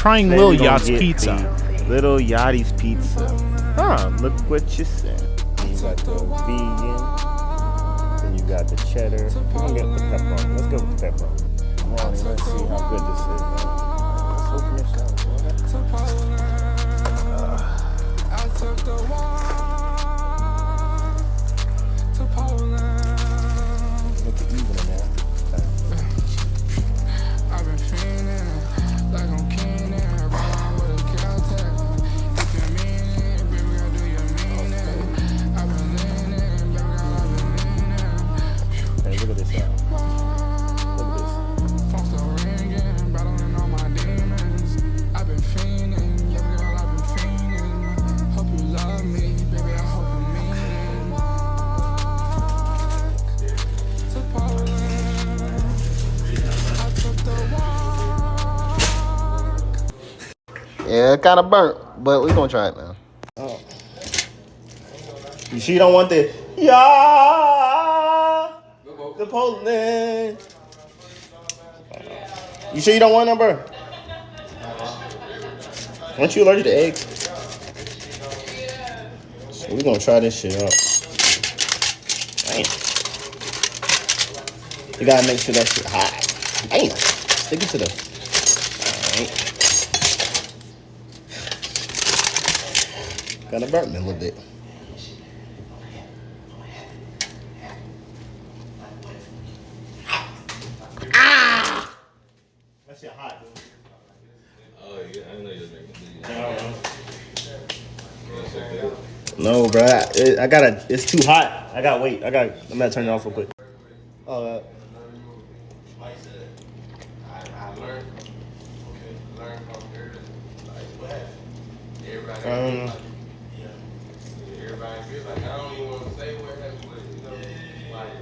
trying Today Lil we gonna Yacht's get pizza. the Little Yachty's pizza. Huh, look what you said. You got the vegan, then you got the cheddar. We're gonna get the pepperoni. Let's go with the pepperoni. Pepperoni, let's see how good this is, man. Let's open this up, Look at even in there. I've been feeling like I'm keen and around with a cow tag. If you mean it, baby, I do your meaning. I've been leaning, baby, I've been leaning. Hey, look at this, y'all. Look at this. Phone still ringing, battling all my demons. I've been fiending, baby girl, I've been fiending. Hope you love me, baby, I hope you mean it. To Poland, I took the walk. Yeah, it kind of burnt, but we're gonna try it now. Oh. You sure you don't want the the Poland? You sure you don't want number? Aren't you allergic to eggs? So we're gonna try this shit out. Damn. You gotta make sure that shit hot. Damn. Stick it to the. Alright. Kinda burnt me a little bit. That shit hot, dude. Oh yeah, I didn't know you was making videos. No, bro. I gotta. It's too hot. I gotta wait. I'm gonna turn it off real quick. Oh, Like I said, I learned. Okay, learned from here. Like what happened? Everybody. Yeah. Everybody feels like I don't even want to say what happened, but you know, like